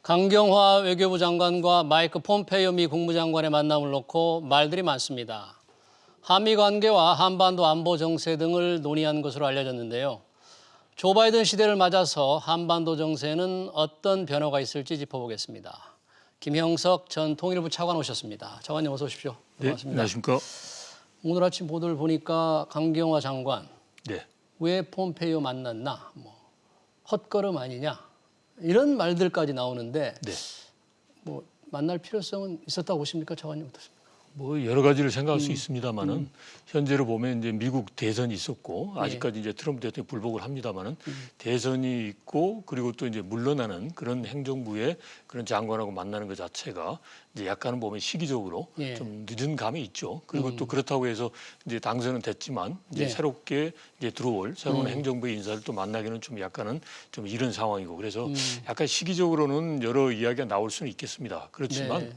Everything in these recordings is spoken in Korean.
강경화 외교부 장관과 마이크 폼페이오 미 국무장관의 만남을 놓고 말들이 많습니다. 한미 관계와 한반도 안보 정세 등을 논의한 것으로 알려졌는데요. 조 바이든 시대를 맞아서 한반도 정세는 어떤 변화가 있을지 짚어보겠습니다. 김형석 전 통일부 차관 오셨습니다. 차관님 어서 오십시오. 반갑습니다. 네, 안녕하십니까. 오늘 아침 보도를 보니까 강경화 장관 네. 왜 폼페이오 만났나, 헛걸음 아니냐 이런 말들까지 나오는데 네. 만날 필요성은 있었다고 보십니까, 차관님 어떻습니까? 여러 가지를 생각할 수 있습니다만은 현재로 보면 이제 미국 대선이 있었고 아직까지 이제 트럼프 대통령이 불복을 합니다만은 대선이 있고 그리고 또 이제 물러나는 그런 행정부의 그런 장관하고 만나는 것 자체가 이제 약간은 보면 시기적으로 좀 늦은 감이 있죠. 그리고 또 그렇다고 해서 이제 당선은 됐지만 이제 새롭게 이제 들어올 새로운 행정부의 인사를 또 만나기는 좀 약간은 좀 이른 상황이고 그래서 약간 시기적으로는 여러 이야기가 나올 수는 있겠습니다. 그렇지만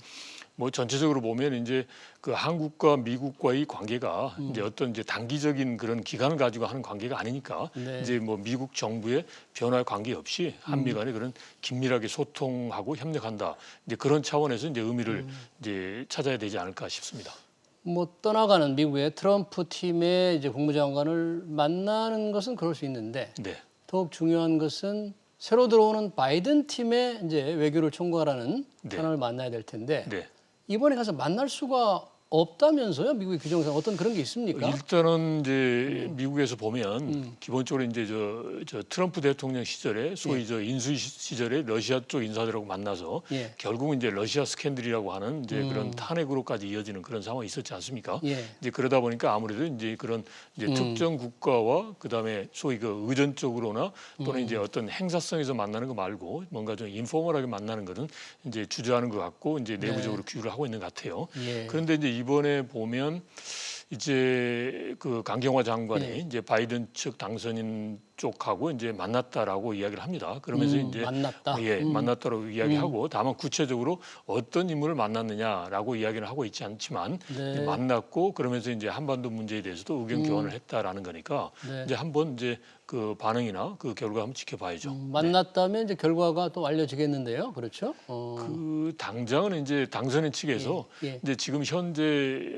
전체적으로 보면 이제 그 한국과 미국과의 관계가 이제 어떤 이제 단기적인 그런 기간을 가지고 하는 관계가 아니니까 이제 미국 정부의 변화에 관계없이 한미 간에 그런 긴밀하게 소통하고 협력한다. 이제 그런 차원에서 이제 의미를 이제 찾아야 되지 않을까 싶습니다. 떠나가는 미국의 트럼프 팀의 이제 국무장관을 만나는 것은 그럴 수 있는데 더욱 중요한 것은 새로 들어오는 바이든 팀의 이제 외교를 총괄하는 사람을 만나야 될 텐데 이번에 가서 만날 수가 없다면서요? 미국의 규정상 어떤 그런 게 있습니까? 일단은 이제 미국에서 보면 기본적으로 이제 저 트럼프 대통령 시절에 소위 저 인수위 시절에 러시아 쪽 인사들하고 만나서 결국은 이제 러시아 스캔들이라고 하는 이제 그런 탄핵으로까지 이어지는 그런 상황이 있었지 않습니까? 이제 그러다 보니까 아무래도 이제 그런 이제 특정 국가와 그다음에 소위 그 의전적으로나 또는 이제 어떤 행사성에서 만나는 거 말고 뭔가 좀 인포멀하게 만나는 거는 이제 주저하는 것 같고 이제 내부적으로 규율을 하고 있는 것 같아요. 그런데 이제 이번에 보면 이제 그 강경화 장관이 이제 바이든 측 당선인 쪽하고 이제 만났다라고 이야기를 합니다. 그러면서 이제 만났다라고 이야기하고 다만 구체적으로 어떤 인물을 만났느냐라고 이야기를 하고 있지 않지만 이제 만났고 그러면서 이제 한반도 문제에 대해서도 의견 교환을 했다라는 거니까 이제 한번 이제 그 반응이나 그 결과 한번 지켜봐야죠. 만났다면 이제 결과가 또 알려지겠는데요, 그렇죠? 그 당장은 이제 당선인 측에서 이제 지금 현재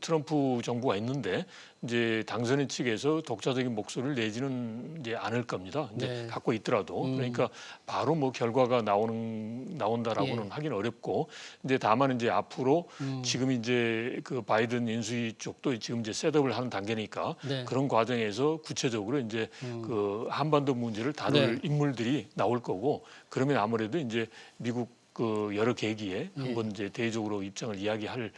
트럼프 정부가 있는데 이제 당선인 측에서 독자적인 목소리를 내지는 이제 않을 겁니다. 이제 갖고 있더라도 그러니까 바로 결과가 나온다라고는 하긴 어렵고 근데 다만 이제 앞으로 지금 이제 그 바이든 인수위 쪽도 지금 이제 셋업을 하는 단계니까 그런 과정에서 구체적으로 이제 그 한반도 문제를 다룰 인물들이 나올 거고 그러면 아무래도 이제 미국 그 여러 계기에 한번 이제 대외적으로 입장을 이야기할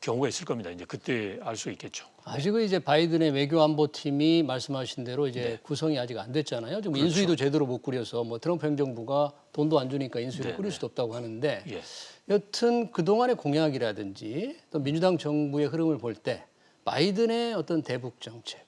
경우가 있을 겁니다. 이제 그때 알 수 있겠죠. 아직은 이제 바이든의 외교안보팀이 말씀하신 대로 이제 구성이 아직 안 됐잖아요. 지금 인수위도 제대로 못 꾸려서 트럼프 행정부가 돈도 안 주니까 인수위를 꾸릴 수도 없다고 하는데 여튼 그동안의 공약이라든지 또 민주당 정부의 흐름을 볼 때 바이든의 어떤 대북 정책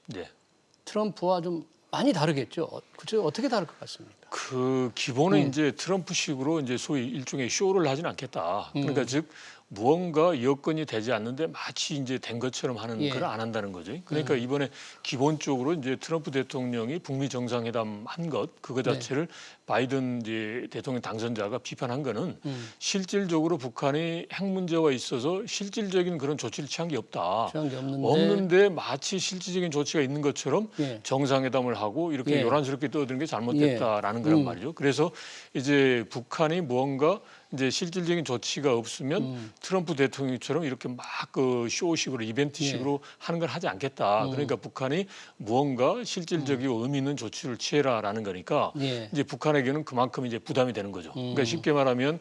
트럼프와 좀 많이 다르겠죠. 그죠? 어떻게 다를 것 같습니까? 그 기본은 이제 트럼프식으로 이제 소위 일종의 쇼를 하진 않겠다. 그러니까 즉 무언가 여건이 되지 않는데 마치 이제 된 것처럼 하는 걸 안 한다는 거죠. 그러니까 이번에 기본적으로 이제 트럼프 대통령이 북미 정상회담 한 것 그거 자체를 바이든 이제 대통령 당선자가 비판한 거는 실질적으로 북한이 핵 문제와 있어서 실질적인 그런 조치를 취한 게 없다. 없는데 마치 실질적인 조치가 있는 것처럼 정상회담을 하고 이렇게 요란스럽게 떠드는 게 잘못됐다라는 거란 말이죠. 그래서 이제 북한이 무언가 이제 실질적인 조치가 없으면 트럼프 대통령처럼 이렇게 막 그 쇼식으로 이벤트식으로 하는 걸 하지 않겠다. 그러니까 북한이 무언가 실질적이고 의미 있는 조치를 취해라라는 거니까 이제 북한에게는 그만큼 이제 부담이 되는 거죠. 그러니까 쉽게 말하면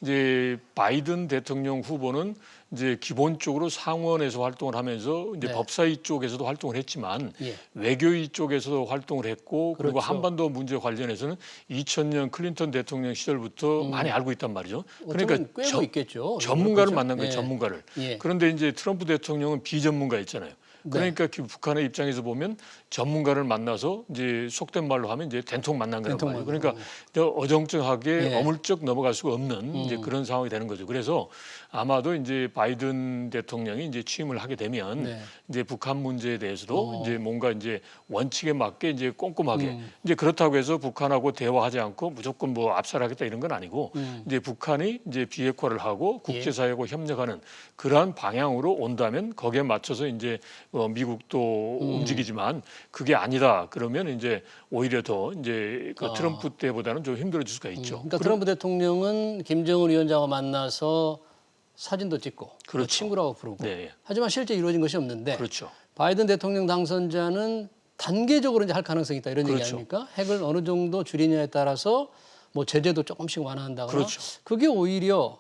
이제 바이든 대통령 후보는 이제 기본적으로 상원에서 활동을 하면서 이제 법사위 쪽에서도 활동을 했지만 외교위 쪽에서도 활동을 했고 그리고 한반도 문제 관련해서는 2000년 클린턴 대통령 시절부터 많이 알고 있단 말이죠. 그러니까 꿰고 있겠죠. 전문가를 만난 거예요. 전문가를. 그런데 이제 트럼프 대통령은 비전문가였잖아요. 그러니까 북한의 입장에서 보면 전문가를 만나서 이제 속된 말로 하면 이제 된통 만난 거란 말이에요. 그러니까 어정쩡하게 어물쩍 넘어갈 수가 없는 이제 그런 상황이 되는 거죠. 그래서 아마도 이제 바이든 대통령이 이제 취임을 하게 되면 이제 북한 문제에 대해서도 이제 뭔가 이제 원칙에 맞게 이제 꼼꼼하게 이제 그렇다고 해서 북한하고 대화하지 않고 무조건 뭐 압살하겠다 이런 건 아니고 이제 북한이 이제 비핵화를 하고 국제사회하고 협력하는 그러한 방향으로 온다면 거기에 맞춰서 이제 미국도 움직이지만 그게 아니다 그러면 이제 오히려 더 이제 그 트럼프 때보다는 좀 힘들어질 수가 있죠. 그러니까 트럼프 대통령은 김정은 위원장과 만나서 사진도 찍고 그렇죠. 친구라고 부르고 네. 하지만 실제 이루어진 것이 없는데 그렇죠. 바이든 대통령 당선자는 단계적으로 이제 할 가능성이 있다 이런 얘기 그렇죠. 아닙니까? 핵을 어느 정도 줄이냐에 따라서 뭐 제재도 조금씩 완화한다거나 그렇죠. 그게 오히려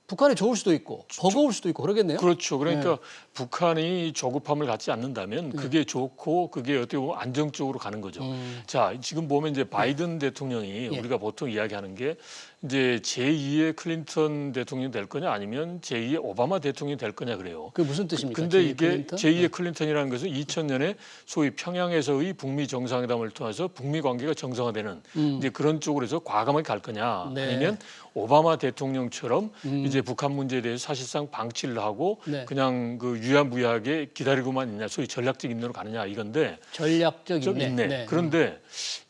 북한에 좋을 수도 있고 버거울 수도 있고 그러겠네요. 그렇죠. 그러니까 북한이 조급함을 갖지 않는다면 그게 좋고 그게 어떻게 보면 안정적으로 가는 거죠. 자, 지금 보면 이제 바이든 대통령이 우리가 보통 이야기하는 게 이제 제2의 클린턴 대통령이 될 거냐 아니면 제2의 오바마 대통령이 될 거냐 그래요. 그게 무슨 뜻입니까? 근데 제2의 이게 클린턴? 제2의 클린턴이라는 것은 2000년에 소위 평양에서의 북미 정상회담을 통해서 북미 관계가 정상화되는 이제 그런 쪽으로 해서 과감하게 갈 거냐 아니면 오바마 대통령처럼 이제 북한 문제에 대해서 사실상 방치를 하고 그냥 그 유야무야하게 기다리고만 있냐 소위 전략적 인내로 가느냐 이건데 전략적 인내. 그런데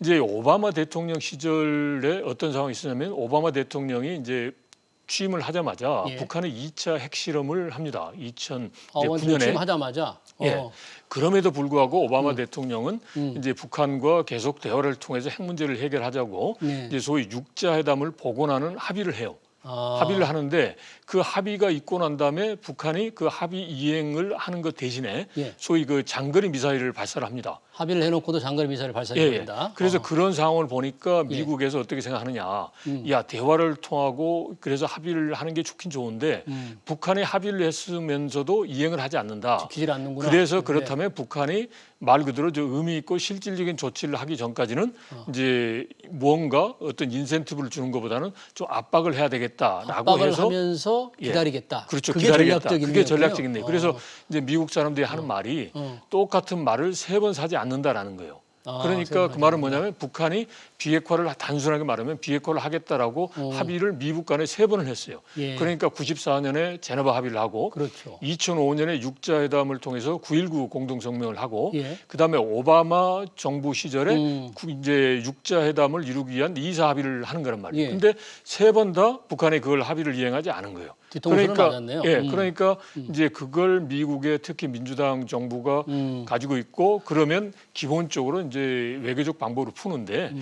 이제 오바마 대통령 시절에 어떤 상황이 있었냐면 오바마 대통령이 이제 취임을 하자마자 북한의 2차 핵실험을 합니다. 2009년에 취임하자마자. 그럼에도 불구하고 오바마 대통령은 이제 북한과 계속 대화를 통해서 핵 문제를 해결하자고 이제 소위 육자회담을 복원하는 합의를 해요. 합의를 하는데 그 합의가 있고 난 다음에 북한이 그 합의 이행을 하는 것 대신에 소위 그 장거리 미사일을 발사를 합니다. 합의를 해놓고도 장거리 미사일을 발사해버린다. 그래서 그런 상황을 보니까 미국에서 어떻게 생각하느냐. 야 대화를 통하고 그래서 합의를 하는 게 좋긴 좋은데 북한이 합의를 했으면서도 이행을 하지 않는다. 지키질 않는구나. 그래서 그렇다면 북한이 말 그대로 저 의미 있고 실질적인 조치를 하기 전까지는 이제 무언가 어떤 인센티브를 주는 것보다는 좀 압박을 해야 되겠다라고 압박을 해서 하면서 기다리겠다. 그렇죠. 그게 기다리겠다. 전략적인 그게 전략적인 데. 그래서 이제 미국 사람들이 하는 말이 똑같은 말을 3번 사지 않는다라는 거예요. 그러니까 그 말은 뭐냐면 북한이 비핵화를 단순하게 말하면 비핵화를 하겠다라고 합의를 미국 간에 3번을 했어요. 그러니까 94년에 제네바 합의를 하고 2005년에 육자회담을 통해서 9.19 공동성명을 하고 그다음에 오바마 정부 시절에 이제 육자회담을 이루기 위한 2사 합의를 하는 거란 말이에요. 근데 3번 다 북한이 그걸 합의를 이행하지 않은 거예요. 그러니까 이제 그걸 미국의 특히 민주당 정부가 가지고 있고 그러면 기본적으로 이제 외교적 방법으로 푸는데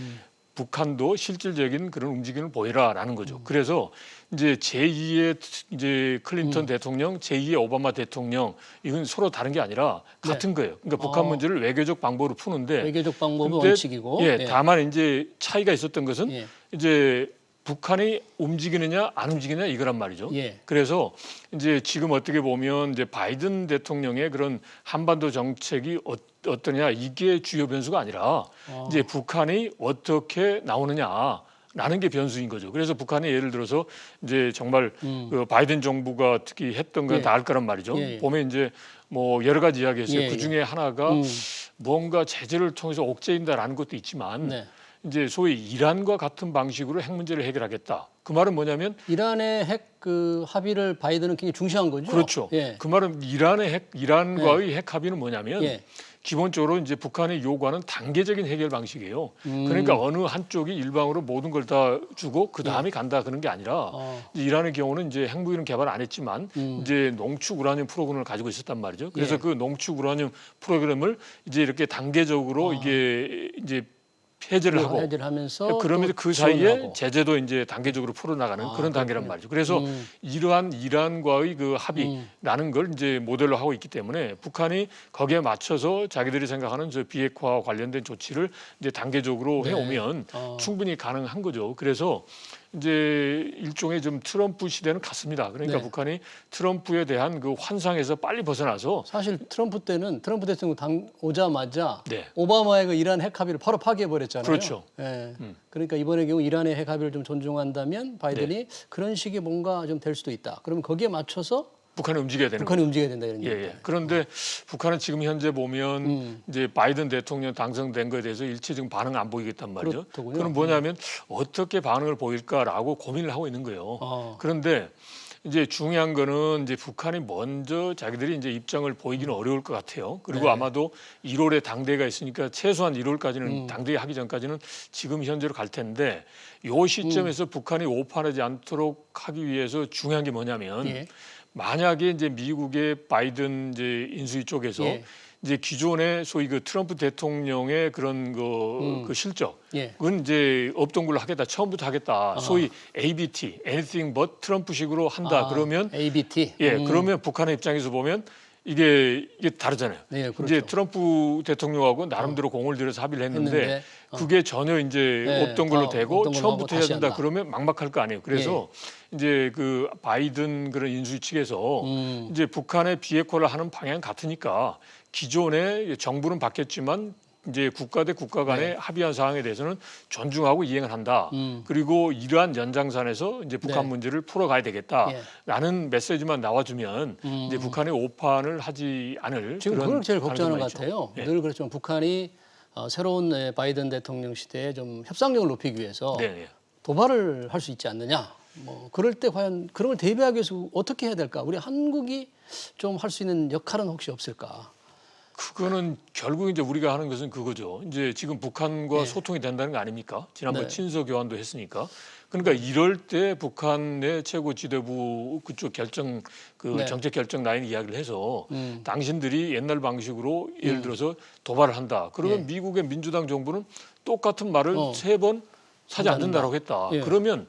북한도 실질적인 그런 움직임을 보이라라는 거죠. 그래서 이제 제2의 이제 클린턴 대통령, 제2의 오바마 대통령 이건 서로 다른 게 아니라 같은 거예요. 그러니까 북한 문제를 외교적 방법으로 푸는데 외교적 방법은 원칙이고 다만 이제 차이가 있었던 것은 이제 북한이 움직이느냐 안 움직이느냐 이거란 말이죠. 그래서 이제 지금 어떻게 보면 이제 바이든 대통령의 그런 한반도 정책이 어떠냐 이게 주요 변수가 아니라 이제 북한이 어떻게 나오느냐라는 게 변수인 거죠. 그래서 북한이 예를 들어서 이제 정말 그 바이든 정부가 특히 했던 건 다 알 거란 말이죠. 보면 이제 뭐 여러 가지 이야기가 있어요. 그 중에 하나가 뭔가 제재를 통해서 옥죄인다라는 것도 있지만 이제 소위 이란과 같은 방식으로 핵 문제를 해결하겠다. 그 말은 뭐냐면 이란의 핵 그 합의를 바이든은 굉장히 중시한 거죠. 그렇죠. 그 말은 이란과의 핵 합의는 뭐냐면 기본적으로 이제 북한이 요구하는 단계적인 해결 방식이에요. 그러니까 어느 한쪽이 일방으로 모든 걸 다 주고 그 다음에 간다 그런 게 아니라 이란의 경우는 이제 핵무기는 개발 안 했지만 이제 농축 우라늄 프로그램을 가지고 있었단 말이죠. 그래서 그 농축 우라늄 프로그램을 이제 이렇게 단계적으로 이게 이제 해제를 하고 하면서 그러면서 그 사이에 제재도 이제 단계적으로 풀어나가는 그런 단계란 말이죠. 그래서 이러한 이란과의 그 합의라는 걸 이제 모델로 하고 있기 때문에 북한이 거기에 맞춰서 자기들이 생각하는 저 비핵화 관련된 조치를 이제 단계적으로 해오면 충분히 가능한 거죠. 그래서 이제 일종의 좀 트럼프 시대는 같습니다. 그러니까 북한이 트럼프에 대한 그 환상에서 빨리 벗어나서 사실 트럼프 대통령 오자마자 오바마의 그 이란 핵 합의를 바로 파기해 버렸잖아요. 그렇죠. 그러니까 이번의 경우 이란의 핵 합의를 좀 존중한다면 바이든이 그런 식의 뭔가 좀 될 수도 있다. 그러면 거기에 맞춰서 북한이 움직여야 되는 북한이 거죠. 움직여야 된다 이런 예, 얘기죠. 예. 그런데 북한은 지금 현재 보면 이제 바이든 대통령 당선된 거에 대해서 일체 지금 반응 안 보이겠단 말이죠. 그렇더군요. 그건 뭐냐면 어떻게 반응을 보일까라고 고민을 하고 있는 거예요. 그런데 이제 중요한 거는 이제 북한이 먼저 자기들이 이제 입장을 보이기는 어려울 것 같아요. 그리고 네. 아마도 1월에 당대가 있으니까 최소한 1월까지는 당대회 하기 전까지는 지금 현재로 갈 텐데 요 시점에서 북한이 오판하지 않도록 하기 위해서 중요한 게 뭐냐면 예. 만약에 이제 미국의 바이든 이제 인수위 쪽에서 예. 이제 기존의 소위 그 트럼프 대통령의 그런 그 실적, 예. 그건 이제 없던 걸로 하겠다, 처음부터 하겠다, 소위 ABT, anything but 트럼프식으로 한다. 그러면 ABT. 예, 그러면 북한의 입장에서 보면 이게 다르잖아요. 네, 그렇죠. 이제 트럼프 대통령하고 나름대로 공을 들여서 합의를 했는데 그게 전혀 이제 네, 없던 걸로 다 되고 없던 걸로 처음부터 하고 해야 다시 된다. 한다. 그러면 막막할 거 아니에요. 그래서 이제 그 바이든 그런 인수위 측에서 이제 북한의 비핵화를 하는 방향 같으니까 기존의 정부는 바뀌었지만 이제 국가 대 국가 간에 합의한 사항에 대해서는 존중하고 이행을 한다. 그리고 이러한 연장선에서 이제 북한 문제를 풀어가야 되겠다라는 메시지만 나와주면 이제 북한의 오판을 하지 않을 지금 그런 그걸 제일 걱정하는 것 가능성이 같아요. 있죠. 늘 그렇지만 북한이 새로운 바이든 대통령 시대에 좀 협상력을 높이기 위해서 네, 네. 도발을 할 수 있지 않느냐. 뭐 그럴 때 과연 그런 걸 대비하기 위해서 어떻게 해야 될까? 우리 한국이 좀 할 수 있는 역할은 혹시 없을까? 그거는 결국 이제 우리가 하는 것은 그거죠. 이제 지금 북한과 소통이 된다는 거 아닙니까? 지난번 친서 교환도 했으니까. 그러니까 이럴 때 북한의 최고 지도부 그쪽 결정 정책 결정 라인 이야기를 해서 당신들이 옛날 방식으로 예를 들어서 도발을 한다. 그러면 미국의 민주당 정부는 똑같은 말을 세 번 사지 않는다라고 했다. 그러면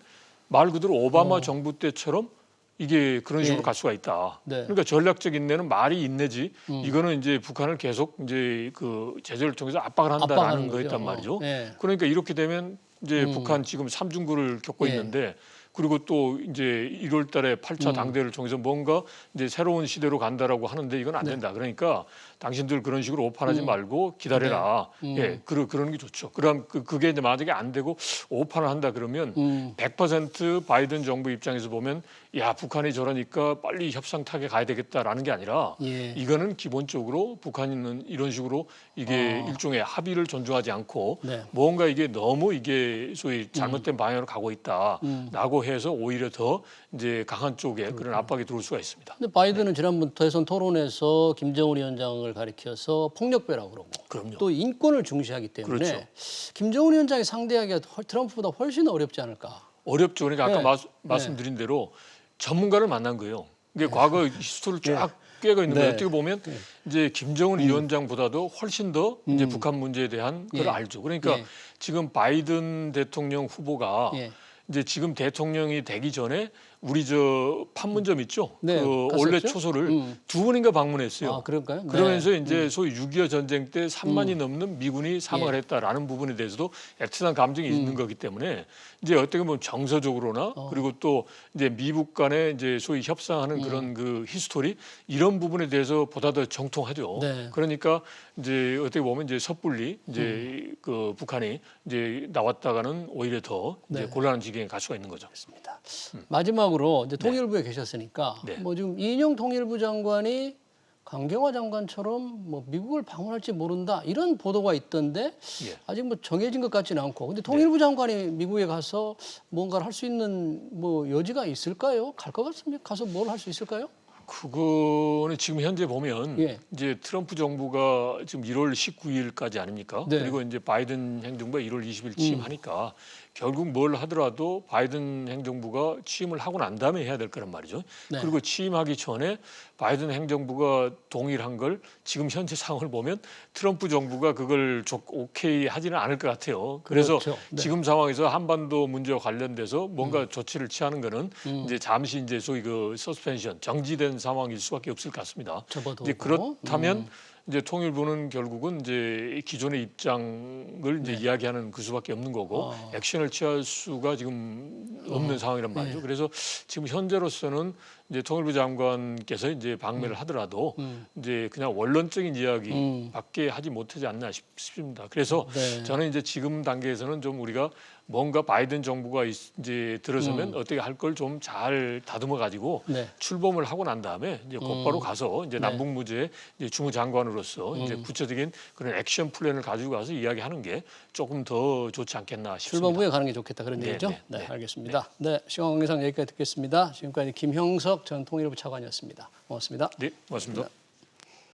말 그대로 오바마 정부 때처럼 이게 그런 식으로 갈 수가 있다. 그러니까 전략적 인내는 말이 인내지. 이거는 이제 북한을 계속 이제 그 제재를 통해서 압박을 한다라는 거였단 말이죠. 그러니까 이렇게 되면 이제 북한 지금 삼중구를 겪고 있는데 그리고 또 이제 1월 달에 8차 당대회를 통해서 뭔가 이제 새로운 시대로 간다라고 하는데 이건 안 된다. 그러니까 당신들 그런 식으로 오판하지 말고 기다려라. 예, 그러는 게 좋죠. 그럼 그게 이제 만약에 안 되고 오판을 한다 그러면 100% 바이든 정부 입장에서 보면 야, 북한이 저러니까 빨리 협상 타게 가야 되겠다라는 게 아니라 이거는 기본적으로 북한은 이런 식으로 이게 일종의 합의를 존중하지 않고 뭔가 이게 너무 이게 소위 잘못된 방향으로 가고 있다라고 해서 오히려 더 이제 강한 쪽에 그런 압박이 들어올 수가 있습니다. 근데 바이든은 지난번 대선 토론에서 김정은 위원장을 가리켜서 폭력배라고 그러고 그럼요. 또 인권을 중시하기 때문에 그렇죠. 김정은 위원장이 상대하기가 트럼프보다 훨씬 어렵지 않을까? 어렵죠. 그러니까 아까 말씀드린 대로 전문가를 만난 거예요. 이게 과거 히스토리를 쫙 꿰고 있는 거예요. 어떻게 보면 이제 김정은 위원장보다도 훨씬 더 이제 북한 문제에 대한 걸 알죠. 그러니까 지금 바이든 대통령 후보가 이제 지금 대통령이 되기 전에 우리 저 판문점 있죠. 그 올레 초소를 두 번인가 방문했어요. 아, 그럴까요? 그러면서 이제 소위 6.25 전쟁 때 3만이 넘는 미군이 사망을 했다라는 부분에 대해서도 애틋한 감정이 있는 거기 때문에 이제 어떻게 보면 정서적으로나 그리고 또 이제 미국 간에 이제 소위 협상하는 그런 그 히스토리 이런 부분에 대해서 보다 더 정통하죠. 그러니까 이제 어떻게 보면 이제 섣불리 이제 그 북한이 이제 나왔다가는 오히려 더 이제 곤란한 지경에 갈 수가 있는 거죠. 그렇습니다. 마지막으로 이제 통일부에 계셨으니까 뭐 지금 이인영 통일부 장관이 강경화 장관처럼 뭐 미국을 방문할지 모른다 이런 보도가 있던데 아직 뭐 정해진 것 같지는 않고 근데 통일부 장관이 미국에 가서 뭔가를 할 수 있는 뭐 여지가 있을까요? 갈 것 같습니까? 가서 뭘 할 수 있을까요? 그거는 지금 현재 보면 이제 트럼프 정부가 지금 1월 19일까지 아닙니까? 그리고 이제 바이든 행정부가 1월 20일 취임하니까 결국 뭘 하더라도 바이든 행정부가 취임을 하고 난 다음에 해야 될 거란 말이죠. 그리고 취임하기 전에 바이든 행정부가 동의한 걸 지금 현재 상황을 보면 트럼프 정부가 그걸 오케이 하지는 않을 것 같아요. 그래서 지금 상황에서 한반도 문제와 관련돼서 뭔가 조치를 취하는 거는 이제 잠시 이제 소위 그 서스펜션 정지된 상황일 수밖에 없을 것 같습니다. 이제 그렇다면 이제 통일부는 결국은 이제 기존의 입장을 이제 이야기하는 그 수밖에 없는 거고 액션을 취할 수가 지금 없는 상황이란 말이죠. 그래서 지금 현재로서는 이제 통일부 장관께서 이제 방문을 하더라도 이제 그냥 원론적인 이야기밖에 하지 못하지 않나 싶습니다. 그래서 저는 이제 지금 단계에서는 좀 우리가 뭔가 바이든 정부가 이제 들어서면 어떻게 할 걸 좀 잘 다듬어 가지고 출범을 하고 난 다음에 이제 곧바로 가서 이제 남북 무제 이제 주무장관으로서 이제 구체적인 그런 액션 플랜을 가지고 가서 이야기하는 게 조금 더 좋지 않겠나 싶습니다. 출범 후에 가는 게 좋겠다 그런 얘기죠? 네, 알겠습니다. 네, 시간 관계상 여기까지 듣겠습니다. 지금까지 김형석 전 통일부 차관이었습니다. 고맙습니다. 네, 고맙습니다.